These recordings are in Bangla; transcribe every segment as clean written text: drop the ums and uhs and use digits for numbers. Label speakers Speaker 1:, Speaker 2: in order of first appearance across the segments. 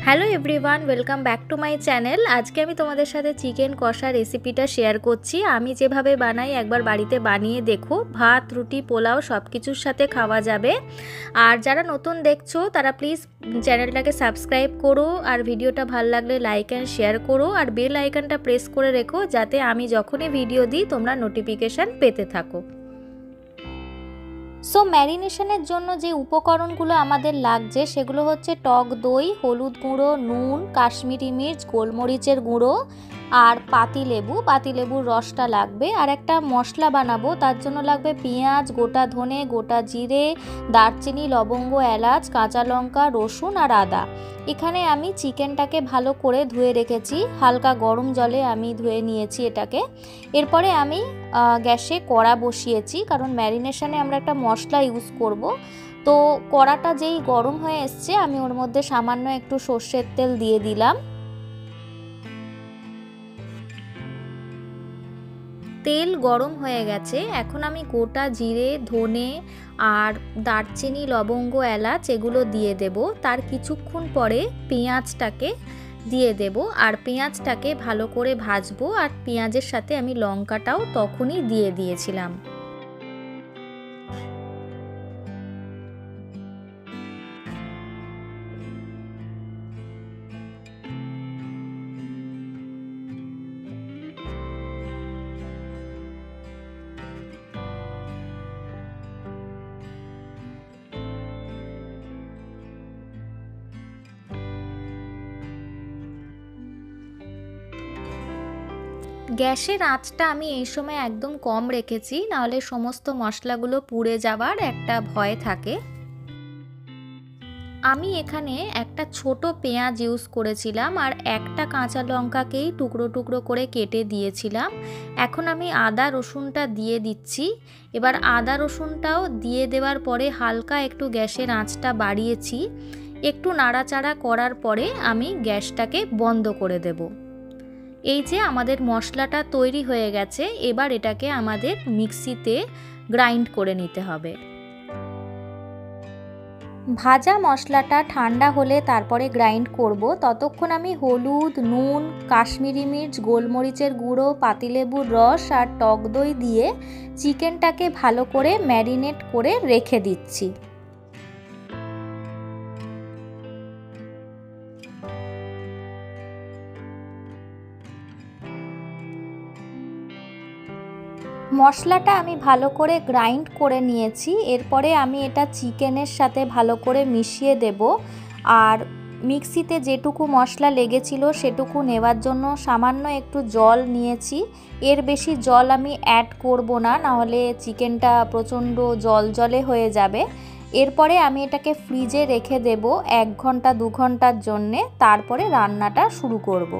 Speaker 1: Hello everyone, welcome back to my channel. আজকে আমি তোমাদের সাথে চিকেন কষা রেসিপিটা শেয়ার করছি। আমি যেভাবে বানাই একবার বাড়িতে বানিয়ে দেখো, ভাত রুটি পোলাও সব কিছুর সাথে খাওয়া যাবে। আর যারা নতুন দেখছো তারা প্লিজ চ্যানেলটাকে সাবস্ক্রাইব করো, আর ভিডিওটা ভালো লাগলে লাইক অ্যান্ড শেয়ার করো, আর বেল আইকনটা প্রেস করে রেখো যাতে আমি যখনই ভিডিও দিই তোমরা নোটিফিকেশান পেতে থাকো। সো ম্যারিনেশনের জন্য যে উপকরণগুলো আমাদের লাগছে সেগুলো হচ্ছে টক দই, হলুদ গুঁড়ো, নুন, কাশ্মীরি মির্চ, গোলমরিচের গুঁড়ো আর পাতিলেবুর রসটা লাগবে। আর একটা মশলা বানাবো, তার জন্য লাগবে পেঁয়াজ, গোটা ধনে, গোটা জিরে, দারচিনি, লবঙ্গ, এলাচ, কাঁচা লঙ্কা, রসুন আর আদা। এখানে আমি চিকেনটাকে ভালো করে ধুয়ে রেখেছি, হালকা গরম জলে আমি ধুয়ে নিয়েছি এটাকে। এরপরে আমি গ্যাসে কড়া বসিয়েছি, কারণ ম্যারিনেশনে আমরা একটা মশলা ইউজ করব। তো কড়াটা যেই গরম হয়ে এসছে আমি ওর মধ্যে সামান্য একটু সর্ষের তেল দিয়ে দিলাম। তেল গরম হয়ে গেছে, এখন আমি গোটা জিরে, ধনে আর দারচিনি, লবঙ্গ, এলাচ এগুলো দিয়ে দেব। তার কিছুক্ষণ পরে পেঁয়াজটাকে দিয়ে দেব, আর পেঁয়াজটাকে ভালো করে ভাজবো। আর পেঁয়াজের সাথে আমি লঙ্কাটাও তখনই দিয়ে দিয়েছিলাম। গ্যাসের আঁচটা আমি এই সময় একদম কম রেখেছি, নাহলে সমস্ত মশলাগুলো পুড়ে যাওয়ার একটা ভয় থাকে। আমি এখানে একটা ছোট পেঁয়াজ ইউজ করেছিলাম আর একটা কাঁচা লঙ্কাকেই টুকরো টুকরো করে কেটে দিয়েছিলাম। এখন আমি আদা রসুনটা দিয়ে দিচ্ছি। এবার আদা রসুনটাও দিয়ে দেওয়ার পরে হালকা একটু গ্যাসের আঁচটা বাড়িয়েছি। একটু নাড়াচাড়া করার পরে আমি গ্যাসটাকে বন্ধ করে দেব। এই যে আমাদের মশলাটা তৈরি হয়ে গেছে, এবার এটাকে আমাদের মিক্সিতে গ্রাইন্ড করে নিতে হবে। ভাজা মশলাটা ঠান্ডা হলে তারপরে গ্রাইন্ড করব। ততক্ষণ আমি হলুদ, নুন, কাশ্মীরি মির্চ, গোলমরিচের গুঁড়ো, পাতিলেবুর রস আর টক দই দিয়ে চিকেনটাকে ভালো করে ম্যারিনেট করে রেখে দিচ্ছি। মশলাটা আমি ভালো করে গ্রাইন্ড করে নিয়েছি। এরপরে আমি এটা চিকেনের সাথে ভালো করে মিশিয়ে দেব। আর মিক্সিতে যেটুকু মশলা লেগেছিল সেটুকু নেওয়ার জন্য সামান্য একটু জল নিয়েছি। এর বেশি জল আমি অ্যাড করব না, নাহলে চিকেনটা প্রচণ্ড জলজলে হয়ে যাবে। এরপরে আমি এটাকে ফ্রিজে রেখে দেব 1 ঘন্টা 2 ঘন্টার জন্যে, তারপরে রান্নাটা শুরু করব।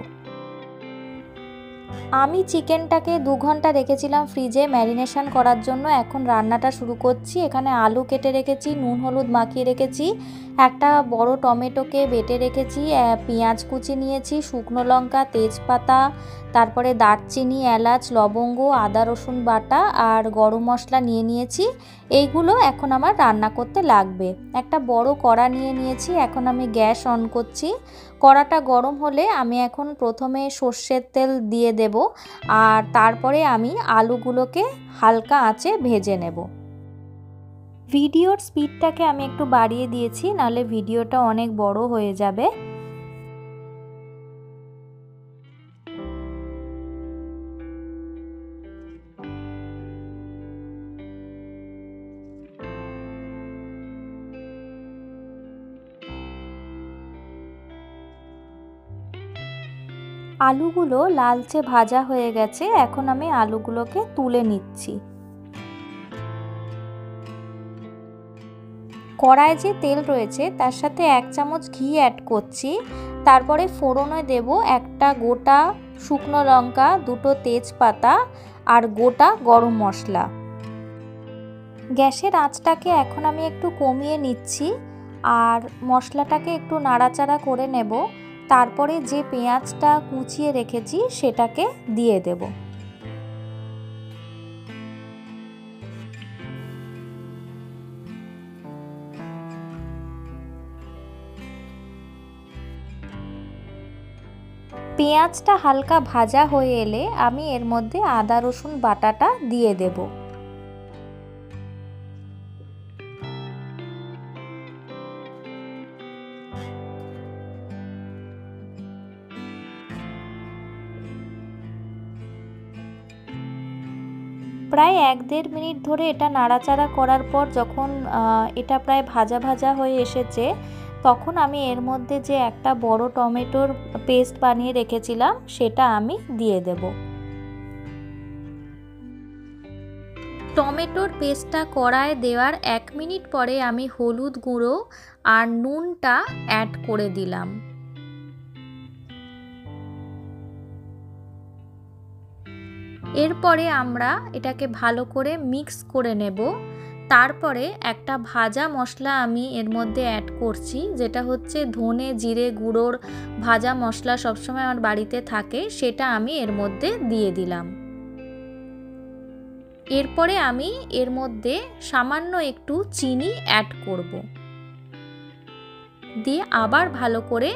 Speaker 1: আমি চিকেনটাকে 2 ঘন্টা রেখেছিলাম ফ্রিজে ম্যারিনেশন করার জন্য। এখন রান্নাটা শুরু করছি। এখানে আলু কেটে রেখেছি, নুন হলুদ মাখিয়ে রেখেছি, একটা বড় টমেটোকে বেটে রেখেছি, পেঁয়াজ কুচি নিয়েছি, শুকনো লঙ্কা, তেজপাতা, তারপরে দারচিনি, এলাচ, লবঙ্গ, আদা রসুন বাটা আর গরম মশলা নিয়ে নিয়েছি। এইগুলো এখন আমার রান্না করতে লাগবে। একটা বড় কড়া নিয়ে নিয়েছি, এখন আমি গ্যাস অন করছি। কড়াটা গরম হলে আমি এখন প্রথমে সর্ষের তেল দিয়ে দেব, আর তারপরে আমি আলুগুলোকে হালকা আঁচে ভেজে নেব। ভিডিওর স্পিডটাকে আমি একটু বাড়িয়ে দিয়েছি, নাহলে ভিডিওটা অনেক বড় হয়ে যাবে। আলুগুলো লালচে ভাজা হয়ে গেছে, এখন আমি আলুগুলোকে তুলে নিচ্ছি। কড়ায় যে তেল রয়েছে তার সাথে 1 চামচ ঘি অ্যাড করছি। তারপরে ফোড়নে দেব একটা গোটা শুকনো লঙ্কা, 2টো তেজপাতা আর গোটা গরম মশলা। গ্যাসের আঁচটাকে এখন আমি একটু কমিয়ে নিচ্ছি, আর মশলাটাকে একটু নাড়াচাড়া করে নেব। তারপরে যে পেঁয়াজটা কুচিয়ে রেখেছি সেটাকে দিয়ে দেব। পেঁয়াজটা হালকা ভাজা হয়ে এলে আমি এর মধ্যে আদা রসুন বাটাটা দিয়ে দেব। প্রায় 1-1.5 মিনিট ধরে এটা নাড়াচাড়া করার পর যখন এটা প্রায় ভাজা ভাজা হয়ে এসেছে, তখন আমি এর মধ্যে যে একটা বড় টমেটোর পেস্ট বানিয়ে রেখেছিলাম সেটা আমি দিয়ে দেব। টমেটোর পেস্টটা কড়ায় দেওয়ার 1 মিনিট পরে আমি হলুদ গুঁড়ো আর নুনটা অ্যাড করে দিলাম। এরপরে আমরা এটাকে ভালো করে মিক্স করে নেব। তারপরে একটা ভাজা মশলা আমি এর মধ্যে অ্যাড করছি, যেটা হচ্ছে ধনে জিরে গুঁড়োর ভাজা মশলা, সবসময় আমার বাড়িতে থাকে, সেটা আমি এর মধ্যে দিয়ে দিলাম। এরপরে আমি এর মধ্যে সামান্য একটু চিনি অ্যাড করব, দিয়ে আবার ভালো করে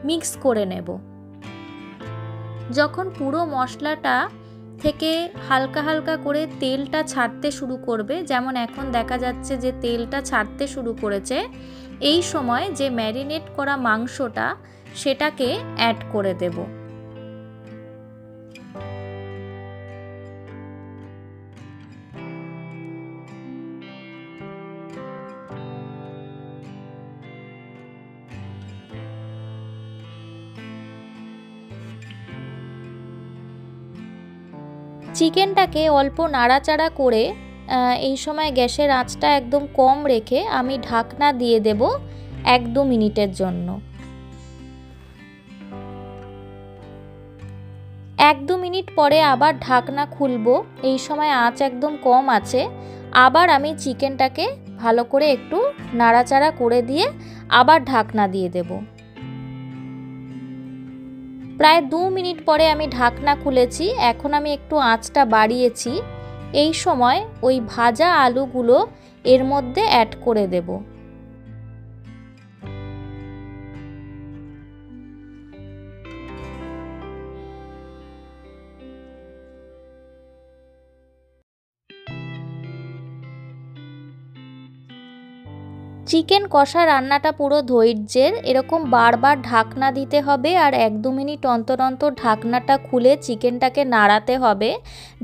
Speaker 1: মিক্স করে নেব। যখন পুরো মশলাটা থেকে হালকা হালকা করে তেলটা ছাড়তে শুরু করবে, যেমন এখন দেখা যাচ্ছে যে তেলটা ছাড়তে শুরু করেছে, এই সময় যে ম্যারিনেট করা মাংসটা সেটাকে অ্যাড করে দেব। চিকেনটাকে অল্প নাড়াচাড়া করে এই সময় গ্যাসের আঁচটা একদম কম রেখে আমি ঢাকনা দিয়ে দেব 1-2 মিনিটের জন্য। 1-2 মিনিট পরে আবার ঢাকনা খুলবো, এই সময় আঁচ একদম কম আছে। আবার আমি চিকেনটাকে ভালো করে একটু নাড়াচাড়া করে দিয়ে আবার ঢাকনা দিয়ে দেব। প্রায় 2 মিনিট পরে আমি ঢাকনা খুলেছি, এখন আমি একটু আঁচটা বাড়িয়েছি। এই সময় ওই ভাজা আলুগুলো এর মধ্যে অ্যাড করে দেব। চিকেন কষা রান্নাটা পুরো ধৈর্যের, এরকম বারবার ঢাকনা দিতে হবে আর 1-2 মিনিট অন্তর অন্তর ঢাকনাটা খুলে চিকেনটাকে নাড়াতে হবে,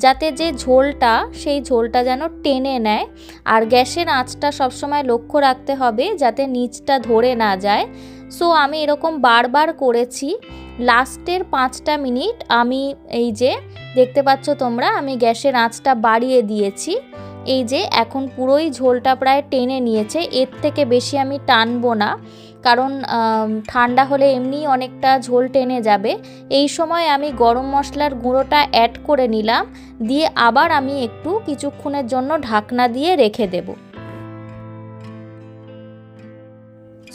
Speaker 1: যাতে যে ঝোলটা সেই ঝোলটা যেন টেনে নেয়। আর গ্যাসের আঁচটা সবসময় লক্ষ্য রাখতে হবে যাতে নিচটা ধরে না যায়। সো আমি এরকম বারবার করেছি। লাস্টের 5টা মিনিট আমি এই যে দেখতে পাচ্ছ তোমরা, আমি গ্যাসের আঁচটা বাড়িয়ে দিয়েছি। এই যে এখন পুরোই ঝোলটা প্রায় টেনে নিয়েছে, এর থেকে বেশি আমি টানবো না, কারণ ঠান্ডা হলে এমনিই অনেকটা ঝোল টেনে যাবে। এই সময় আমি গরম মশলার গুঁড়োটা অ্যাড করে নিলাম, দিয়ে আবার আমি একটু কিছুক্ষণের জন্য ঢাকনা দিয়ে রেখে দেব।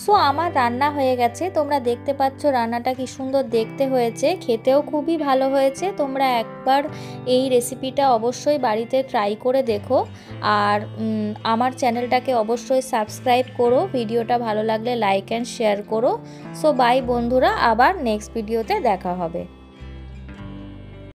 Speaker 1: সো আমার রান্না হয়ে গেছে, তোমরা দেখতে পাচ্ছ রান্নাটা কি সুন্দর দেখতে হয়েছে, খেতেও খুবই ভালো হয়েছে। তোমরা একবার এই রেসিপিটা অবশ্যই বাড়িতে ট্রাই করে দেখো, আর আমার চ্যানেলটাকে অবশ্যই সাবস্ক্রাইব করো, ভিডিওটা ভালো লাগলে লাইক অ্যান্ড শেয়ার করো। সো বাই বন্ধুরা, আবার নেক্সট ভিডিওতে দেখা হবে।